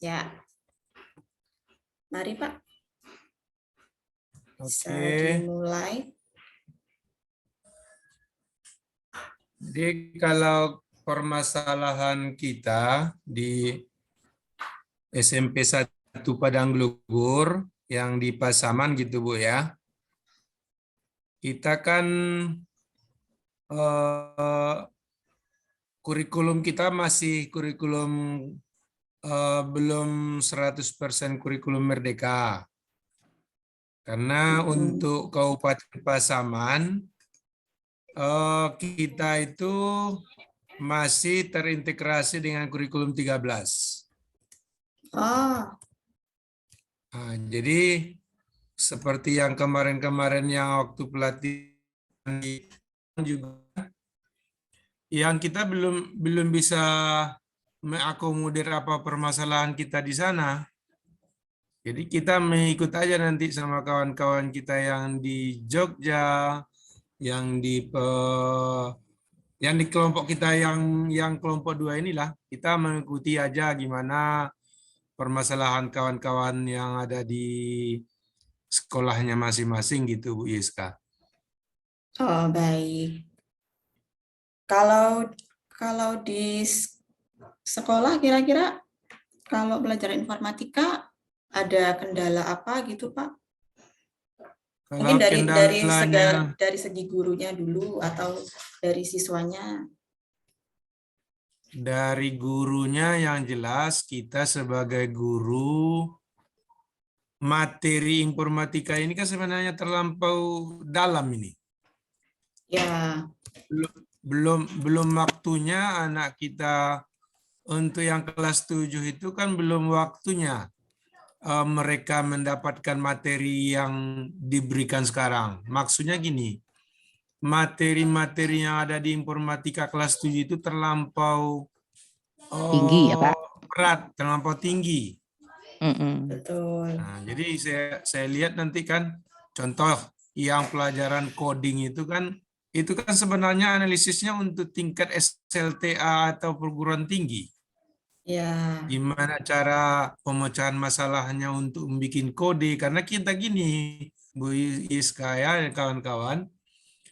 Ya, mari Pak. Bisa Oke. dimulai. Jadi kalau permasalahan kita di SMP 1 Padang Lugur yang di Pasaman gitu Bu ya. Kita kan kurikulum kita masih kurikulum belum 100% kurikulum merdeka. Karena untuk Kabupaten Pasaman kita itu masih terintegrasi dengan kurikulum 13. Oh, Nah, jadi seperti yang kemarin-kemarin yang waktu pelatihan juga, yang kita belum bisa mengakomodir apa permasalahan kita di sana. Jadi kita mengikut aja nanti sama kawan-kawan kita yang di Jogja, yang di kelompok kita yang kelompok 2 inilah, kita mengikuti aja gimana permasalahan kawan-kawan yang ada di sekolahnya masing-masing gitu Bu Yiska. oh baik. Kalau di sekolah kira-kira kalau belajar informatika ada kendala apa gitu Pak? Mungkin Kalau kendalanya dari segi gurunya dulu atau dari siswanya. dari gurunya yang jelas kita sebagai guru materi informatika ini kan sebenarnya terlampau dalam ini. Ya, Belum waktunya anak kita untuk yang kelas 7 itu kan belum waktunya mereka mendapatkan materi yang diberikan sekarang. Maksudnya gini, materi-materi yang ada di informatika kelas 7 itu terlampau Tinggi ya Pak? berat, terlampau tinggi. betul. Nah, jadi saya lihat nanti kan contoh yang pelajaran coding itu kan sebenarnya analisisnya untuk tingkat SLTA atau perguruan tinggi. Ya, Gimana cara pemecahan masalahnya untuk membuat kode, karena kita gini Bu Iska ya kawan-kawan,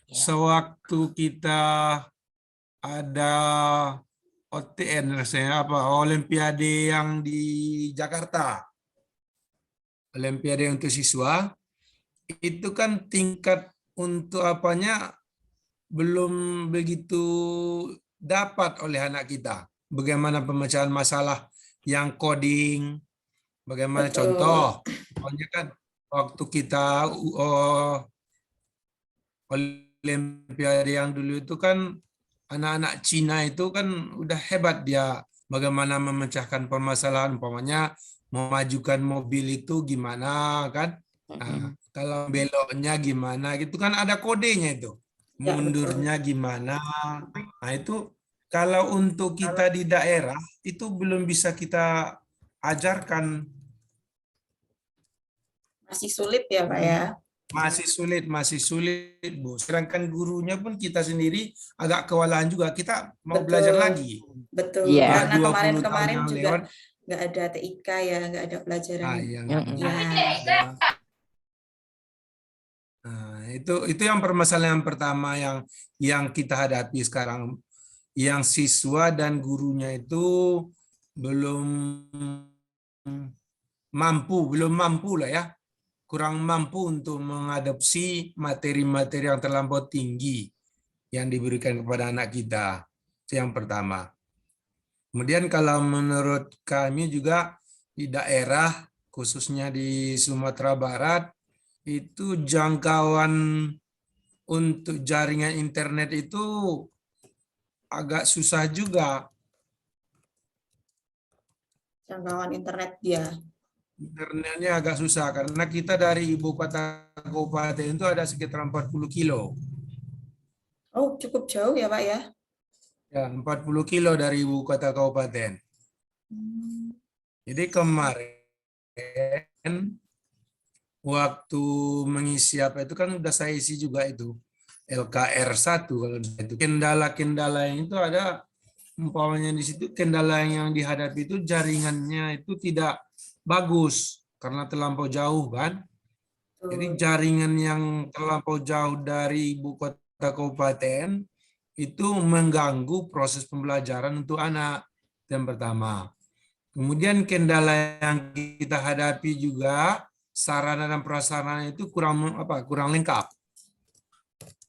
sewaktu kita ada OTN rasanya apa Olimpiade yang di Jakarta, Olimpiade untuk siswa, itu kan tingkat untuk apanya belum begitu dapat oleh anak kita. Bagaimana pemecahan masalah yang coding, bagaimana betul. contoh, pokoknya kan waktu kita Olimpiade yang dulu itu kan anak-anak Cina itu kan udah hebat dia bagaimana memecahkan permasalahan, umpamanya memajukan mobil itu gimana kan. Nah, kalau beloknya gimana gitu kan ada kodenya itu. Ya, betul. Mundurnya gimana. Nah, itu kalau untuk kita di daerah itu belum bisa kita ajarkan. Masih sulit ya Pak ya? Masih sulit Bu. Sedangkan gurunya pun kita sendiri agak kewalahan juga. Kita mau belajar Betul, lagi. betul. Iya. Udah Karena 20 tahun kemarin-kemarin yang juga lewat. nggak ada TIK ya, nggak ada pelajaran. Yang Ya, Nah, itu yang permasalahan pertama yang kita hadapi sekarang, yang siswa dan gurunya itu belum mampu lah ya, kurang mampu untuk mengadopsi materi-materi yang terlampau tinggi yang diberikan kepada anak kita. Itu yang pertama. Kemudian kalau menurut kami juga di daerah, khususnya di Sumatera Barat, itu jangkauan untuk jaringan internet itu agak susah juga. jangkauan internet dia. Internetnya agak susah karena kita dari ibu kota kabupaten itu ada sekitar 40 kilo. Oh, cukup jauh ya Pak ya? Ya, 40 kilo dari ibu kota kabupaten. Jadi kemarin waktu mengisi apa itu kan udah saya isi juga itu LKR 1 kalau itu. Kendala-kendala yang itu ada umpamanya di situ kendala yang dihadapi itu jaringannya itu tidak bagus karena terlampau jauh kan. Jadi jaringan yang terlampau jauh dari ibu kota kabupaten itu mengganggu proses pembelajaran untuk anak. Yang pertama. Kemudian kendala yang kita hadapi juga sarana dan prasarana itu kurang lengkap.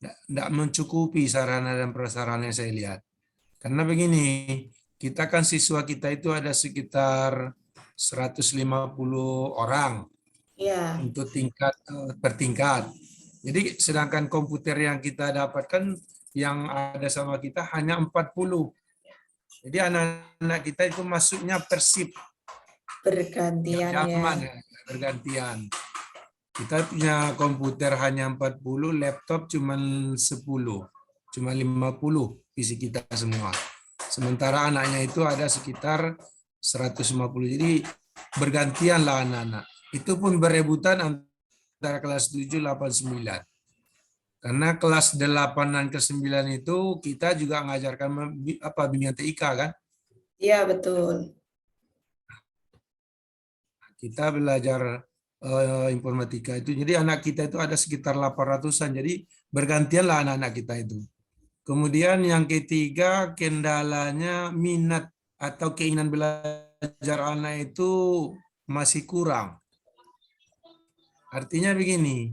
Tidak mencukupi sarana dan prasarana yang saya lihat. Karena begini, kita kan siswa kita itu ada sekitar 150 orang Iya, untuk per tingkat. Jadi sedangkan komputer yang kita dapatkan yang ada sama kita hanya 40. Jadi anak-anak kita itu masuknya per shift, bergantian ya. jam-jaman ya, bergantian. Kita punya komputer hanya 40, laptop cuma 10, cuma 50 isi kita semua. Sementara anaknya itu ada sekitar 150. Jadi bergantianlah anak-anak. Itu pun berebutan antara kelas 7, 8, 9. Karena kelas 8 dan ke 9 itu kita juga mengajarkan bimbingan TIK kan. Iya, betul. Kita belajar informatika itu. Jadi anak kita itu ada sekitar 800-an. Jadi bergantianlah anak-anak kita itu. Kemudian yang ketiga, kendalanya minat atau keinginan belajar anak itu masih kurang. Artinya begini,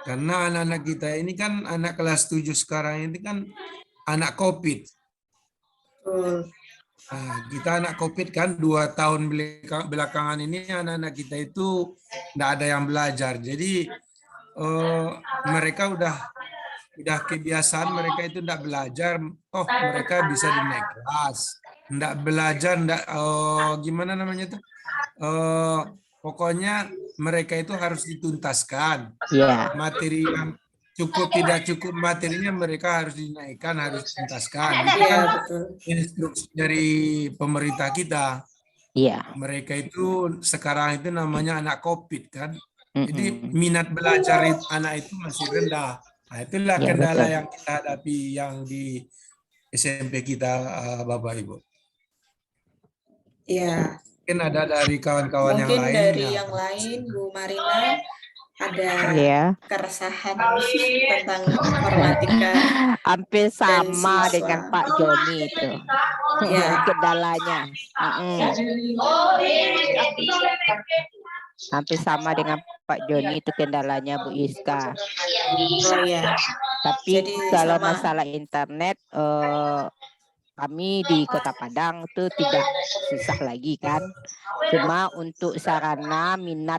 karena anak-anak kita ini kan anak kelas 7 sekarang ini kan anak COVID. Betul. Nah, kita anak COVID kan 2 tahun belakangan ini anak-anak kita itu tidak ada yang belajar. Jadi mereka udah kebiasaan mereka itu tidak belajar. Oh, mereka bisa dinaik kelas. Tidak belajar, gimana namanya itu? Pokoknya mereka itu harus dituntaskan. Iya. Materi yang tidak cukup materinya mereka harus dinaikkan, harus dituntaskan. Itu Iya, kan betul. instruksi dari pemerintah kita. Iya. Mereka itu sekarang itu namanya anak COVID kan. Jadi Mm-mm. minat belajar anak itu masih rendah. Nah, itulah Ya, kendala betul. yang kita hadapi yang di SMP kita, Bapak Ibu. Iya. Mungkin ada dari kawan-kawan yang Mungkin lain. dari yang lain, Bu Marina, ada Iya. keresahan tentang informatika Hampir dari sama siswa. dengan Pak Joni itu. Ya. Kendalanya. Hampir sama dengan Pak Joni itu kendalanya Bu Iska. Oh ya. Tapi Jadi kalau sama. masalah internet, kami di Kota Padang itu tidak susah lagi kan. Cuma untuk sarana minat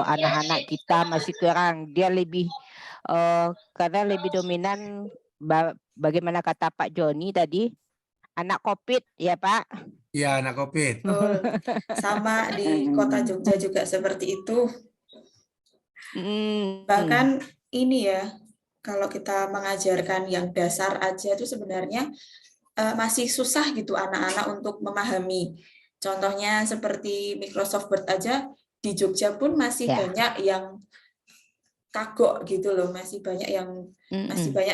anak-anak kita masih kurang. Dia lebih karena lebih dominan bagaimana kata Pak Joni tadi, anak COVID ya Pak. Iya, anak COVID. Oh, sama di Kota Jogja juga seperti itu. Bahkan ini ya, kalau kita mengajarkan yang dasar aja itu sebenarnya masih susah gitu anak-anak untuk memahami. Contohnya seperti Microsoft Word aja di Jogja pun masih banyak yang kagok gitu loh, masih banyak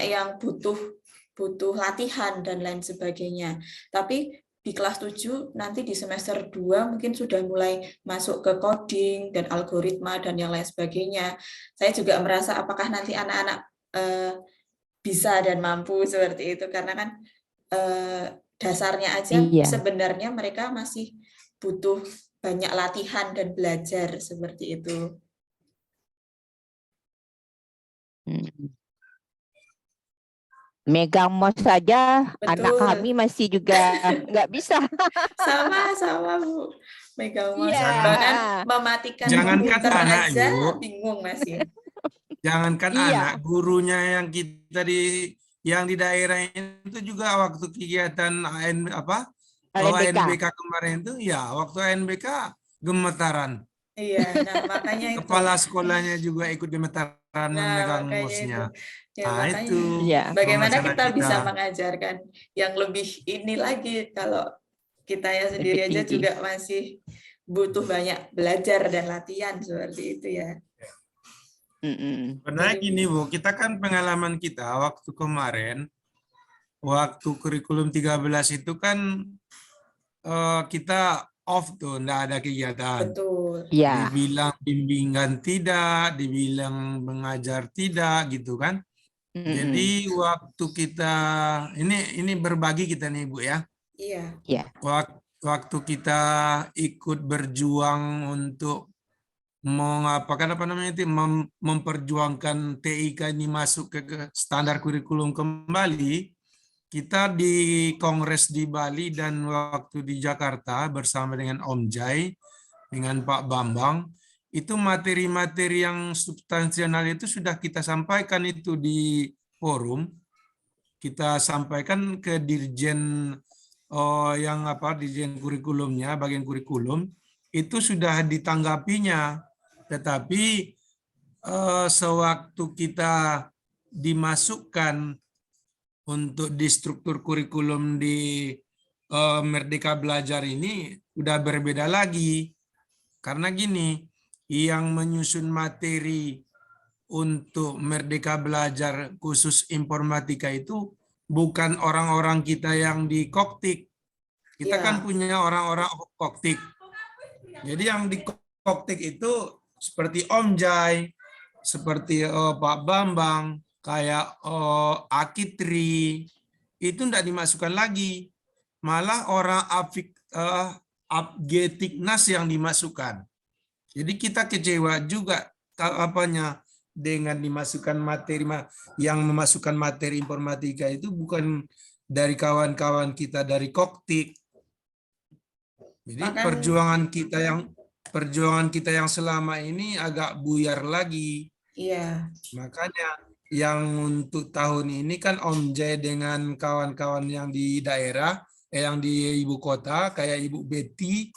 yang butuh latihan dan lain sebagainya. Tapi di kelas 7 nanti di semester 2 mungkin sudah mulai masuk ke coding dan algoritma dan yang lain sebagainya. Saya juga merasa apakah nanti anak-anak bisa dan mampu seperti itu, karena kan dasarnya aja sebenarnya mereka masih butuh banyak latihan dan belajar seperti itu. Megang mouse saja. Betul. Anak kami masih juga nggak bisa. Sama Bu, megang mouse. Bahkan mematikan komputer aja bingung masih. Jangankan anak, gurunya yang kita yang di daerah itu juga waktu kegiatan ANBK kemarin itu ya waktu ANBK gemetaran. Iya, nah makanya itu. Kepala sekolahnya juga ikut gemetaran memegang mouse-nya. Ya, makanya itu bagaimana kita bisa mengajarkan yang lebih ini lagi kalau kita ya sendiri aja juga masih butuh banyak belajar dan latihan seperti itu ya. Sebenarnya gini Bu, kita kan pengalaman kita waktu kemarin waktu kurikulum 13 itu kan kita off tuh, enggak ada kegiatan. Betul. Ya, Dibilang bimbingan tidak, dibilang mengajar tidak gitu kan. Jadi waktu kita ini berbagi kita nih Bu ya. Iya. ya, Waktu kita ikut berjuang untuk mengapakan apa namanya itu memperjuangkan TIK ini masuk ke standar kurikulum kembali, kita di kongres di Bali dan waktu di Jakarta bersama dengan Om Jai, dengan Pak Bambang, itu materi-materi yang substansial itu sudah kita sampaikan itu di forum, kita sampaikan ke Dirjen yang apa Dirjen kurikulumnya, bagian kurikulum, itu sudah ditanggapinya, tetapi sewaktu kita dimasukkan untuk di struktur kurikulum di Merdeka Belajar ini udah berbeda lagi. Karena gini, yang menyusun materi untuk Merdeka Belajar khusus informatika itu bukan orang-orang kita yang di Koktik. Kita Ya. kan punya orang-orang Koktik. Jadi yang di Koktik itu seperti Om Jai, seperti Pak Bambang, kayak Akitri, itu tidak dimasukkan lagi. Malah orang Abgetiknas yang dimasukkan. Jadi kita kecewa juga apanya dengan dimasukkan materi yang memasukkan materi informatika itu bukan dari kawan-kawan kita dari Koktik. Jadi perjuangan kita yang selama ini agak buyar lagi. Iya. Makanya yang untuk tahun ini kan Om Jai dengan kawan-kawan yang di daerah, yang di ibu kota kayak Ibu Betty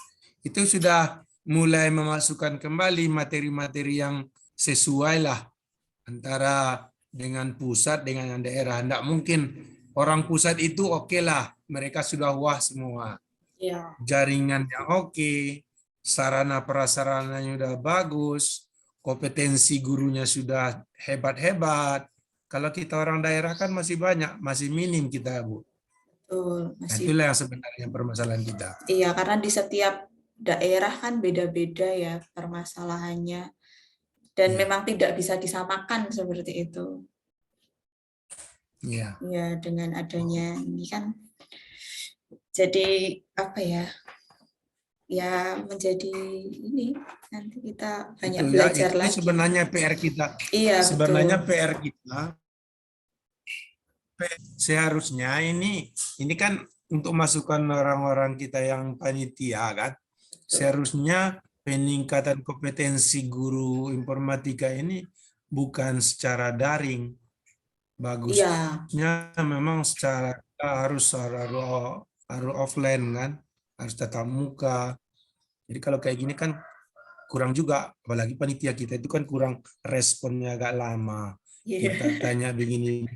itu sudah mulai memasukkan kembali materi-materi yang sesuai lah antara dengan pusat dengan yang daerah. Tidak mungkin orang pusat itu oke lah, mereka sudah wah semua. Iya. Jaringannya oke, sarana prasarananya sudah bagus, kompetensi gurunya sudah hebat-hebat. Kalau kita orang daerah kan masih banyak, masih minim kita, Bu. Betul. Nah, Masih. itulah yang sebenarnya permasalahan kita. Iya, karena di setiap daerah kan beda-beda ya permasalahannya. Dan Iya. memang tidak bisa disamakan seperti itu. Iya. Ya, dengan adanya ini kan jadi apa ya? Ya menjadi ini nanti kita banyak Itu ya, belajar itu lagi. sebenarnya PR kita. Iya, Sebenarnya betul. PR kita seharusnya ini kan untuk masukan orang-orang kita yang panitia kan. Seharusnya peningkatan kompetensi guru informatika ini bukan secara daring. Bagusnya Iya. memang secara harus offline kan, harus tatap muka. Jadi kalau kayak gini kan kurang juga, apalagi panitia kita itu kan kurang responnya agak lama. Kita tanya begini,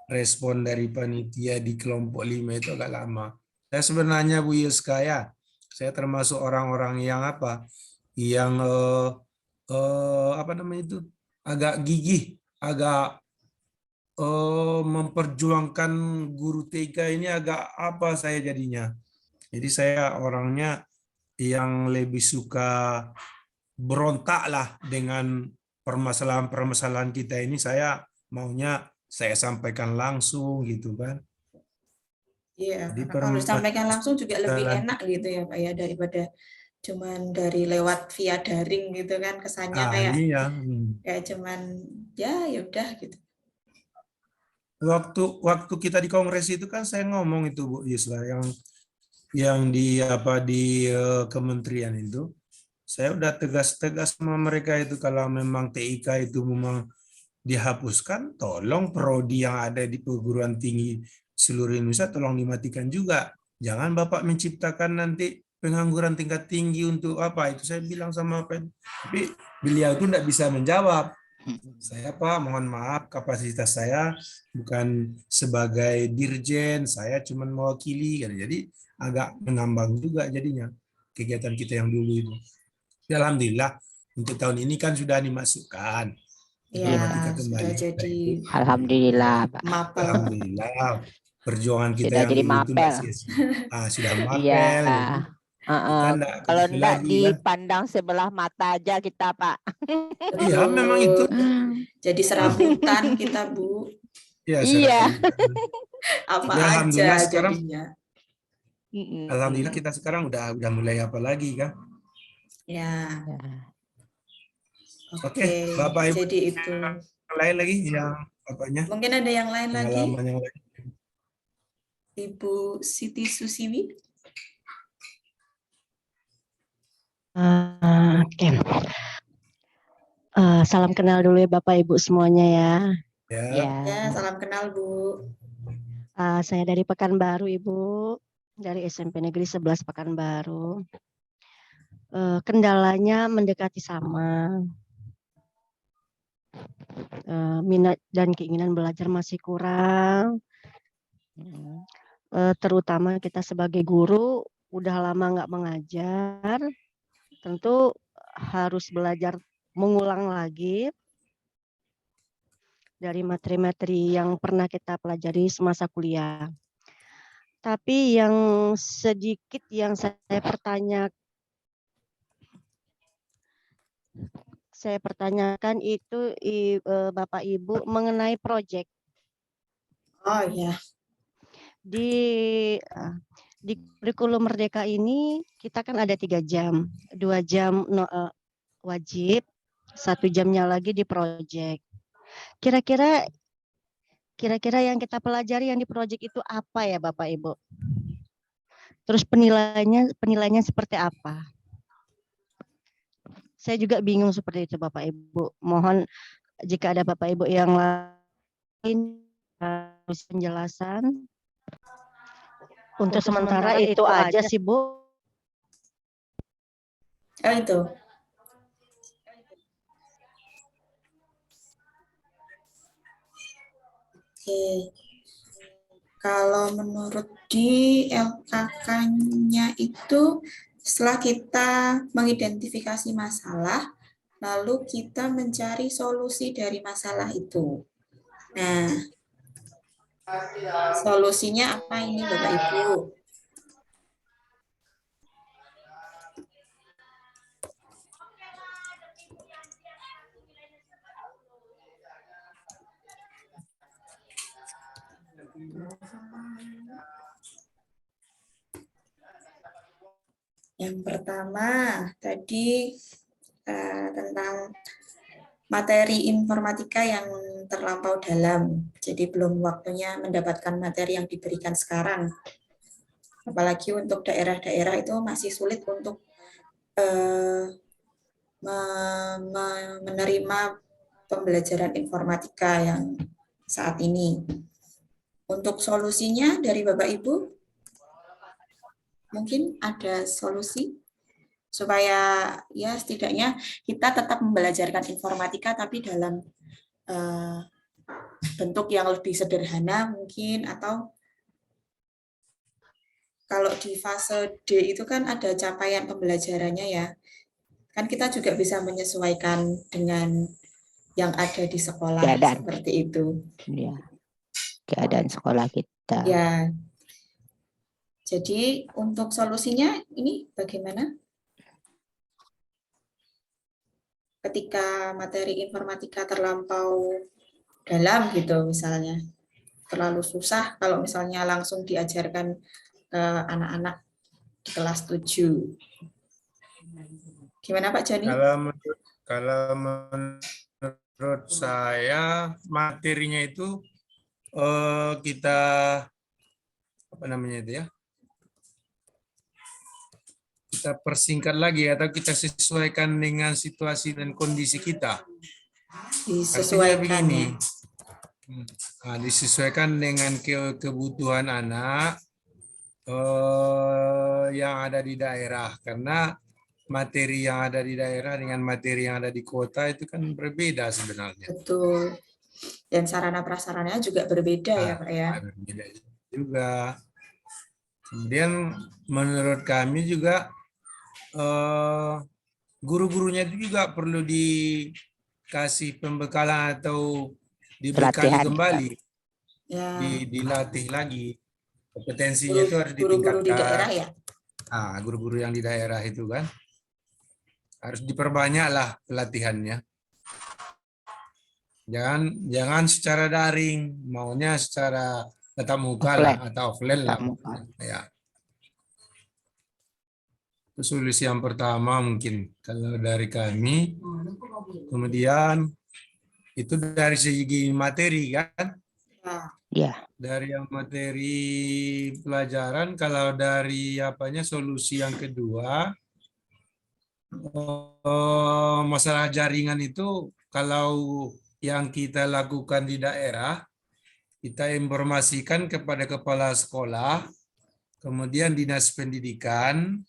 respon dari panitia di kelompok 5 itu agak lama. Saya sebenarnya Bu Yuska ya, saya termasuk orang-orang yang apa, yang apa namanya itu, agak gigih, agak memperjuangkan guru TK ini agak apa saya jadinya. Jadi saya orangnya yang lebih suka berontak lah dengan permasalahan-permasalahan kita ini, saya maunya saya sampaikan langsung gitu kan. Iya, Jadi karena kalau disampaikan langsung juga lebih permasalahan enak gitu ya Pak ya, daripada cuman dari lewat via daring gitu kan, kesannya kayak iya. cuman ya udah gitu. Waktu kita di kongres itu kan saya ngomong itu Bu Yusla, yang di kementerian itu, saya udah tegas-tegas sama mereka itu, kalau memang TIK itu memang dihapuskan, tolong prodi yang ada di perguruan tinggi seluruh Indonesia tolong dimatikan juga. Jangan Bapak menciptakan nanti pengangguran tingkat tinggi untuk apa, itu saya bilang sama Pak. Tapi beliau itu tidak bisa menjawab. Saya Pak, mohon maaf, kapasitas saya bukan sebagai dirjen, saya cuma mewakili. Jadi agak mengambang juga jadinya kegiatan kita yang dulu itu. Ya, alhamdulillah untuk tahun ini kan sudah dimasukkan. Ya, Informatika sudah kembali. jadi Alhamdulillah, Pak. mapel. Alhamdulillah, perjuangan kita Sudah yang jadi dulu itu nggak mapel. sia-sia. Sudah Iya. mapel, jadi kita nggak Kalau kecil enggak lagi kan. dipandang sebelah mata aja kita, Pak. Iya, memang itu. Betul. Jadi serabutan kita, Bu. Ya, Iya. Apa Ya, alhamdulillah aja sekarang, jadinya. alhamdulillah kita sekarang udah mulai apa lagi kan? Ya, Ya. Oke, oke. Bapak Ibu Jadi itu. yang lain lagi yang apanya? Mungkin ada yang lain lagi? Pengalaman yang lain. Ibu Siti Susiwi. Oke. Salam kenal dulu ya Bapak Ibu semuanya ya. Ya, Ya, salam kenal, Bu. Saya dari Pekanbaru Ibu, dari SMP Negeri 11 Pekanbaru. Kendalanya mendekati sama. Minat dan keinginan belajar masih kurang. Terutama kita sebagai guru udah lama nggak mengajar, tentu harus belajar mengulang lagi dari materi-materi yang pernah kita pelajari semasa kuliah. Tapi yang sedikit yang saya pertanyakan itu Bapak Ibu mengenai proyek Oh ya, di kurikulum Merdeka ini kita kan ada 3 jam, 2 jam wajib, 1 jamnya lagi di proyek. Kira-kira yang kita pelajari yang di proyek itu apa ya Bapak Ibu? Terus penilaiannya seperti apa? Saya juga bingung seperti itu Bapak Ibu. Mohon jika ada Bapak Ibu yang lain harus penjelasan. Untuk sementara itu aja sih Bu. oh itu. Oke. Kalau menurut di LKK-nya itu setelah kita mengidentifikasi masalah, lalu kita mencari solusi dari masalah itu. Nah, solusinya apa ini Bapak Ibu? Yang pertama tadi tentang materi informatika yang terlampau dalam, jadi belum waktunya mendapatkan materi yang diberikan sekarang. Apalagi untuk daerah-daerah itu masih sulit untuk menerima pembelajaran informatika yang saat ini. Untuk solusinya dari Bapak Ibu, mungkin ada solusi supaya ya setidaknya kita tetap membelajarkan informatika tapi dalam bentuk yang lebih sederhana mungkin, atau kalau di fase D itu kan ada capaian pembelajarannya ya, kan kita juga bisa menyesuaikan dengan yang ada di sekolah Keadaan. seperti itu. Ya. Keadaan sekolah kita. Ya. Jadi untuk solusinya ini bagaimana? Ketika materi informatika terlampau dalam gitu misalnya, terlalu susah kalau misalnya langsung diajarkan ke anak-anak di kelas 7. Gimana Pak Joni? Kalau menurut saya materinya itu kita apa namanya itu ya? Kita persingkat lagi atau kita sesuaikan dengan situasi dan kondisi kita. Artinya begini, disesuaikan dengan kebutuhan anak yang ada di daerah, karena materi yang ada di daerah dengan materi yang ada di kota itu kan berbeda sebenarnya. Betul. Dan sarana prasarananya juga berbeda ya Pak ya. Berbeda juga. Kemudian menurut kami juga guru-gurunya itu juga perlu kasih pembekalan atau dibekali Pelatihan juga. kembali, Ya, dilatih lagi. Kompetensinya itu harus guru-guru di daerah ditingkatkan. ya. Nah, guru-guru yang di daerah itu kan harus diperbanyak lah pelatihannya. Jangan secara daring, maunya secara tatap muka lah Offline, atau offline lah. tatap muka. Ya. Itu solusi yang pertama mungkin kalau dari kami. Kemudian itu dari segi materi kan. Ya, Ya, Dari yang materi pelajaran, kalau dari apanya solusi yang kedua, masalah jaringan itu kalau yang kita lakukan di daerah, kita informasikan kepada kepala sekolah, kemudian dinas pendidikan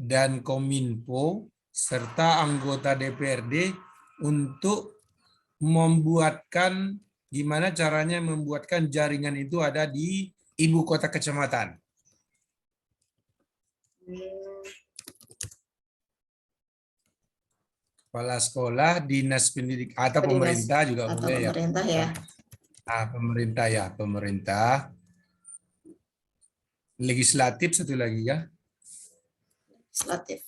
dan Kominfo serta anggota DPRD untuk membuatkan gimana caranya membuatkan jaringan itu ada di ibu kota kecamatan. Kepala sekolah, dinas pendidik atau dinas pemerintah juga atau boleh ya. pemerintah ya. Nah, pemerintah ya, pemerintah. Legislatif satu lagi ya. Legislatif.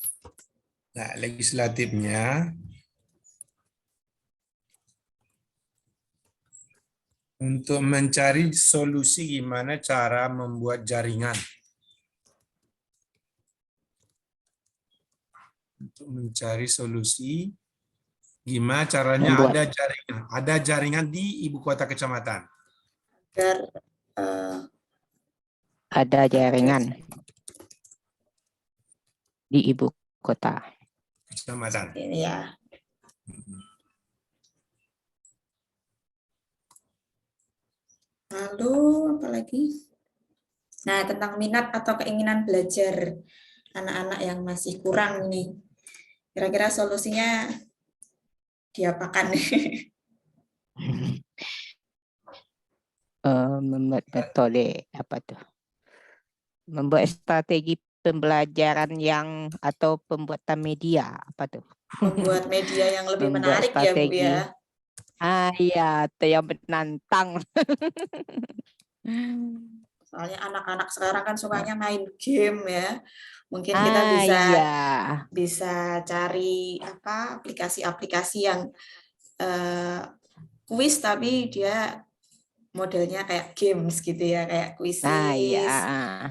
Nah, legislatifnya untuk mencari solusi gimana cara membuat jaringan. Untuk mencari solusi gimana caranya membuat ada jaringan di ibu kota kecamatan. Agar ada jaringan di ibu kota. Kecamatan. ini ya. Lalu apa lagi? Nah, tentang minat atau keinginan belajar anak-anak yang masih kurang nih. Kira-kira solusinya diapakan nih? Membuat metode apa tuh? Membuat strategi pembelajaran yang atau pembuatan media apa tuh? Membuat media yang lebih Membuat menarik ya, Bu strategi. ya. Iya, itu yang menantang. Soalnya anak-anak sekarang kan sukanya main game ya. Mungkin kita Iya. bisa cari apa aplikasi-aplikasi yang kuis tapi dia modelnya kayak games gitu ya, kayak kuisis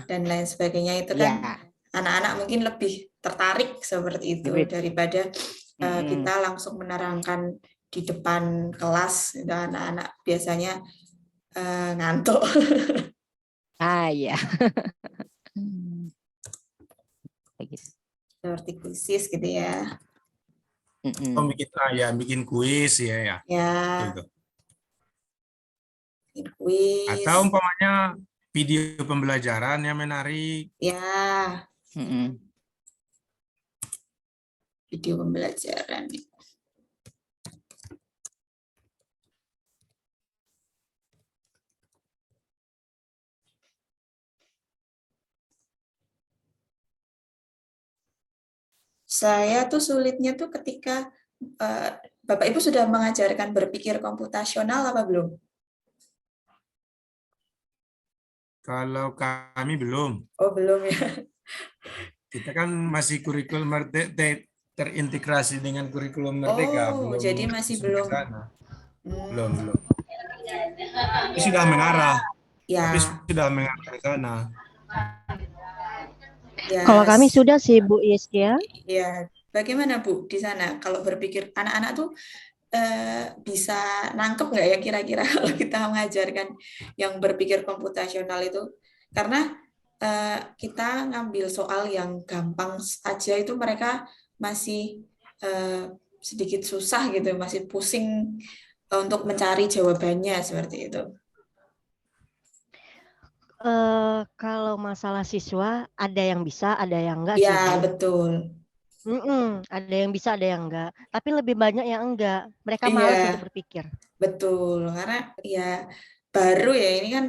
dan lain sebagainya. Itu kan anak-anak mungkin lebih tertarik seperti itu daripada kita langsung menerangkan di depan kelas. Dan anak-anak biasanya ngantuk. Iya. Seperti kuisis gitu ya. Bikin kuis ya. Ya. Gitu. Bikin kuis. Atau umpamanya video pembelajaran yang menarik. Ya. Video pembelajaran. Saya tuh sulitnya tuh ketika Bapak Ibu sudah mengajarkan berpikir komputasional apa belum? Kalau kami belum. Oh, belum ya. Kita kan masih kurikulum terintegrasi dengan kurikulum Merdeka. Oh, jadi masih belum. Belum. Tapi sudah mengarah. Ya. Tapi sudah mengarah ke sana. Ya. Kalau kami sudah sih Bu Yeskia. Ya, bagaimana Bu di sana? Kalau berpikir anak-anak tuh bisa nangkep nggak ya kira-kira kalau kita mengajarkan yang berpikir komputasional itu? Karena kita ngambil soal yang gampang aja itu mereka masih sedikit susah gitu, masih pusing untuk mencari jawabannya seperti itu. Kalau masalah siswa ada yang bisa, ada yang enggak. Ya, betul. Ada yang bisa, ada yang enggak. Tapi lebih banyak yang enggak. Mereka malas untuk berpikir. Betul, karena ya baru ya ini kan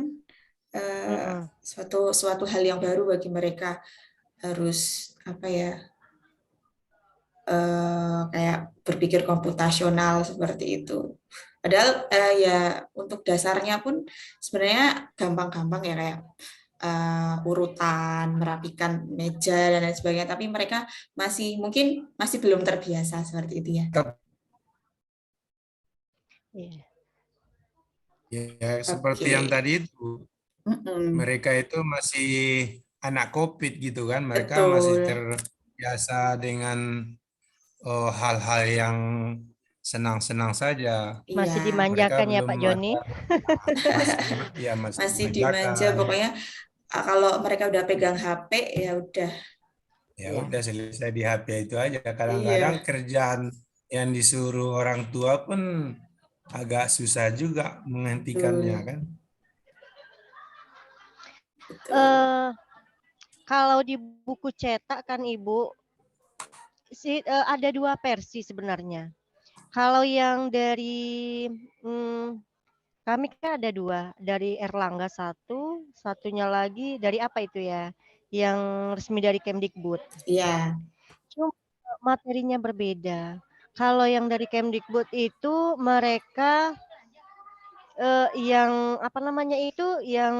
suatu hal yang baru bagi mereka, harus apa ya, kayak berpikir komputasional seperti itu. Padahal ya untuk dasarnya pun sebenarnya gampang-gampang ya, kayak urutan, merapikan meja dan lain sebagainya. Tapi mereka mungkin masih belum terbiasa seperti itu ya. Iya. Ya, seperti yang tadi itu, mereka itu masih anak COVID gitu kan, mereka masih Betul. terbiasa dengan hal-hal yang senang-senang saja. Masih Iya, Mereka dimanjakan ya belum Pak Joni. masih masih dimanja. dimanjakan. Pokoknya kalau mereka udah pegang HP ya udah. Ya Ya. udah selesai di HP itu aja. Kadang-kadang Iya. kerjaan yang disuruh orang tua pun agak susah juga menghentikannya Betul. kan. Betul. Kalau di buku cetak kan Ibu, ada 2 versi sebenarnya. Kalau yang dari kami kan ada 2, dari Erlangga 1, satunya lagi dari apa itu ya, yang resmi dari Kemdikbud. Iya. Cuma materinya berbeda. Kalau yang dari Kemdikbud itu mereka yang apa namanya itu, yang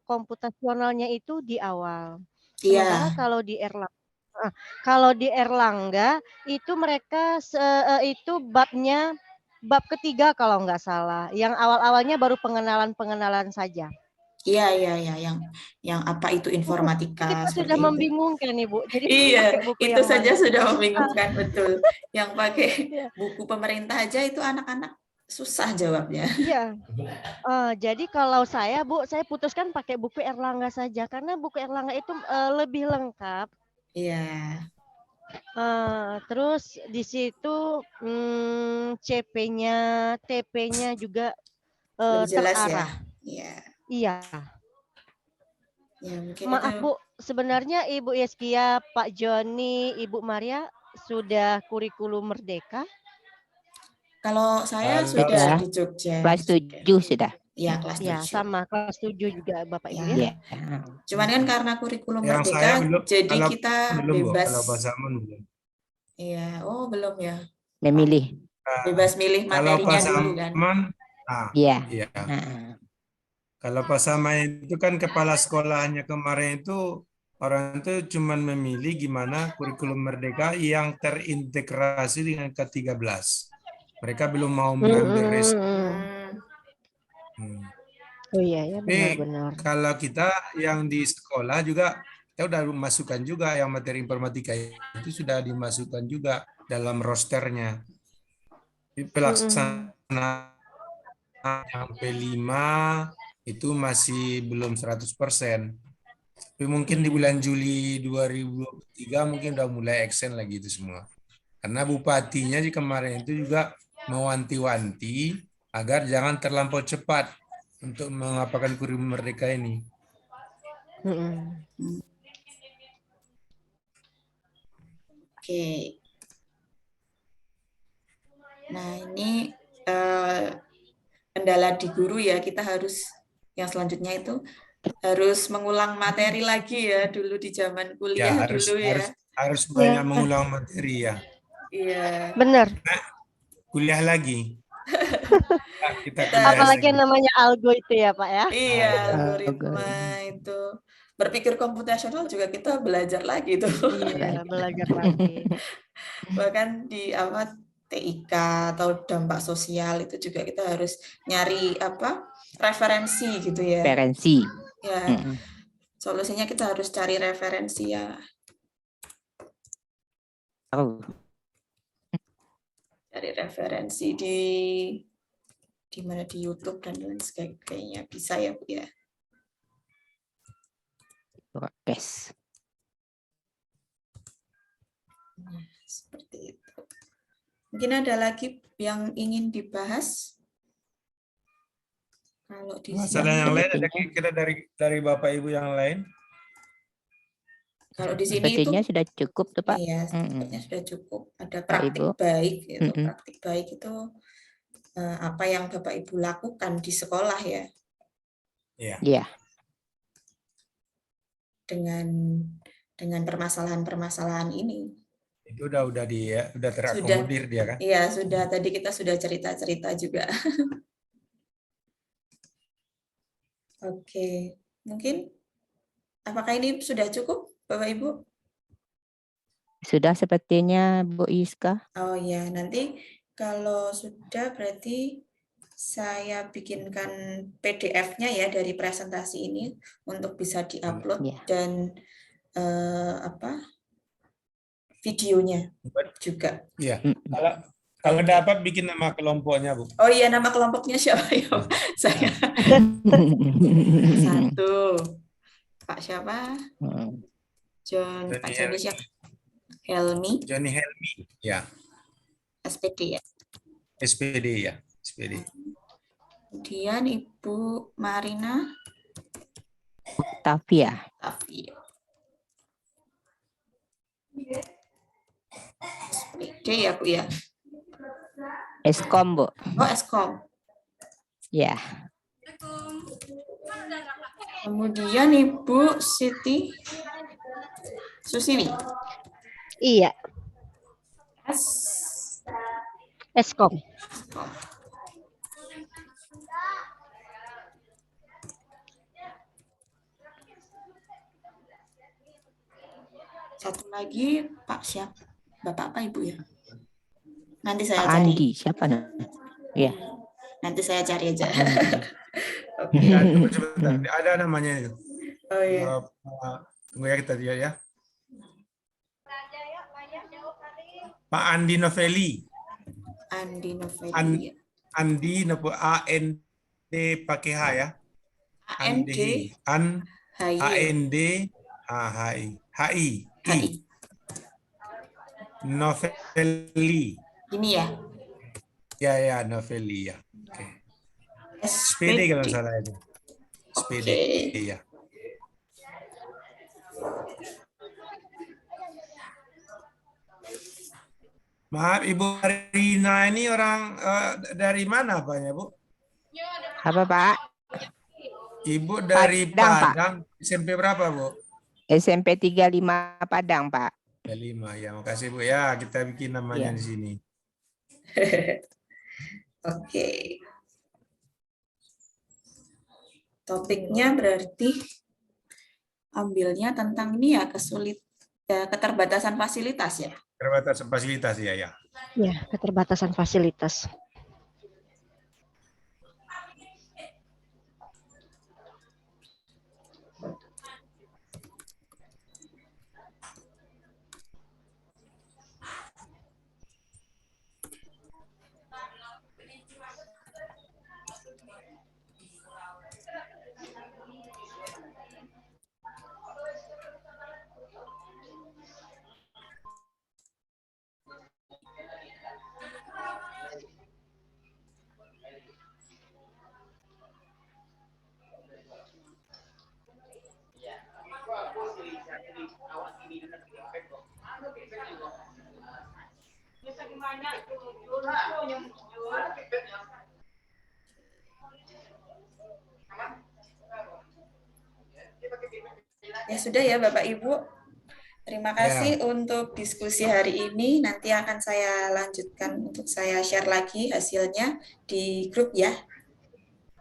komputasionalnya itu di awal. Sementara Iya. kalau di Erlangga itu mereka itu bab ketiga kalau nggak salah. Yang awal-awalnya baru pengenalan saja. Iya, yang apa itu informatika Kita seperti sudah itu. membingungkan Ibu. Jadi Iya, pakai buku itu yang saja mana? sudah membingungkan, betul. Yang pakai Iya. buku pemerintah aja itu anak-anak susah jawabnya. Iya. Jadi kalau saya Bu, saya putuskan pakai buku Erlangga saja karena buku Erlangga itu lebih lengkap. Iya. Terus di situ CP-nya, TP-nya juga Lebih jelas ya. terarah. Iya. Iya. Ya, mungkin Maaf itu. Bu, sebenarnya Ibu Yeskia, Pak Joni, Ibu Maria sudah kurikulum merdeka? Kalau saya Kalau sudah di Jogja. Kelas 7 sudah. Iya, kelas Ya, 7. sama kelas 7 juga Bapak Ibu ya. Ya. Iya. Cuman kan karena kurikulum yang saya merdeka, belum, jadi kalau kita belum Bu, bebas. kalau Pak Samun belum. Iya, oh belum ya. Memilih. Bebas milih Kalau materinya Pak dulu kan. Saman, Iya. iya. Kalau Pak Saman itu kan kepala sekolahnya kemarin itu orang itu cuman memilih gimana kurikulum merdeka yang terintegrasi dengan K13. Mereka belum mau mengambil resiko. Oh iya ya, Tapi benar-benar. kalau kita yang di sekolah juga, kita udah masukkan juga yang materi informatika itu sudah dimasukkan juga dalam rosternya. Pelaksanaan yang P5 itu masih belum 100%. Tapi mungkin di bulan Juli 2023 mungkin udah mulai action lagi itu semua. Karena bupatinya di kemarin itu juga mewanti-wanti agar jangan terlampau cepat untuk mengapakan kurikulum merdeka ini. Oke. Nah, ini kendala di guru ya, kita harus yang selanjutnya itu harus mengulang materi lagi ya, dulu di zaman kuliah Ya, dulu ya. harus banyak mengulang materi ya. Iya. Benar. Kuliah lagi. Kita kuliah Apalagi yang lagi. namanya algo itu ya Pak ya. Iya, algoritma itu. Berpikir komputasional juga kita belajar lagi tuh. Iya, belajar lagi. Bahkan di TIK atau dampak sosial itu juga kita harus nyari referensi gitu ya. Referensi. Ya. Solusinya kita harus cari referensi ya. Cari referensi di mana, di YouTube dan lain sebagainya, bisa ya Bu ya. Prokes. Nah, seperti itu. Mungkin ada lagi yang ingin dibahas? Kalau di masalah yang lain ada kira-kira dari Bapak Ibu yang lain? Kalau di sini sepertinya itu sudah cukup tuh Pak. Iya, sepertinya sudah cukup. Ada Pak praktik Ibu. baik gitu. Praktik baik itu apa yang Bapak Ibu lakukan di sekolah ya. Iya. Dengan permasalahan-permasalahan ini. Itu udah terakomodir dia kan. Iya, sudah. Tadi kita sudah cerita-cerita juga. Oke, mungkin apakah ini sudah cukup, Bapak Ibu? Sudah sepertinya Bu Iska. Oh ya, nanti kalau sudah berarti saya bikinkan PDF-nya ya dari presentasi ini untuk bisa diupload Ya. dan videonya juga. Iya. Mm. Kalau dapat bikin nama kelompoknya, Bu. Oh iya, nama kelompoknya siapa ya? Saya satu. Pak siapa? John, Pak Joni siapa? Helmi, Johnny Helmi, ya. SPD ya. SPD ya, SPD. Kemudian Ibu Marina Tavia. Tavia. SPD ya Bu ya. Eskom, Bu. Oh Eskom. Ya. Kemudian Ibu Siti Susiwi. Iya, Eskom. Eskom. Satu lagi Pak siapa? Bapak apa Ibu ya? Nanti saya Pak cari. Andi, siapa namanya? Ya. Nanti saya cari aja. Oke. Ya, tunggu sebentar. Ada namanya itu. Oh iya. Tunggu ya kita lihat ya. Pak Andi Novelli. Andi Novelli. Andi A-N-D pakai H ya. AND A-N-D H-I. Novelli. Ini ya. Ya, Novelli ya. Oke. SPD kalau salah itu. SPD ya. Maaf, Ibu Marina ini orang dari mana Pak ya, Bu? Apa, Pak? Ibu dari Padang, Padang. SMP berapa, Bu? SMP 35 Padang, Pak. 35 ya. Makasih, Bu ya. Kita bikin namanya Iya. di sini. Oke. Topiknya berarti ambilnya tentang ini ya, keterbatasan fasilitas ya. Keterbatasan fasilitas ya. Ya, keterbatasan fasilitas. Ya sudah ya Bapak Ibu. Terima kasih untuk diskusi hari ini. Nanti akan saya lanjutkan untuk saya share lagi hasilnya di grup ya.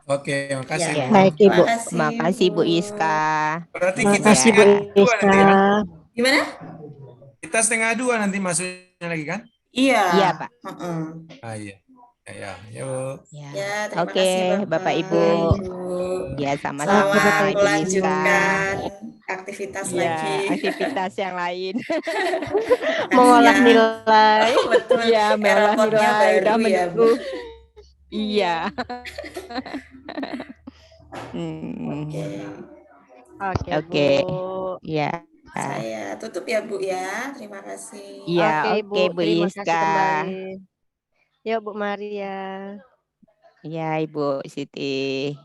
Oke, makasih. Ya. Bu. Baik, Ibu. Makasih Bu Iska. Berarti Terima kita kasih Bu setengah 2 Iska. nanti ya. Gimana? Kita setengah 2 nanti masuknya lagi kan? Iya. Iya, Pak. Ah, iya. Ya, Bu. Ya, terima Oke, kasih Bapak Ibu. Ya, sama-sama Oke, Bapak Selamat Ibu. melanjutkan aktivitas Iya, lagi. aktivitas yang lain. Mengolah Kasihan. nilai. Betul. Iya, mengolah Rapotnya nilai udah baru ya, Bu. menunggu. Iya. Oke. Oke, Bu. Ya. Saya tutup ya, Bu ya. Terima kasih. Iya, Oke, oke, Bu Terima kasih Iska. kembali. Yuk, Bu Maria. Iya, Ibu Siti.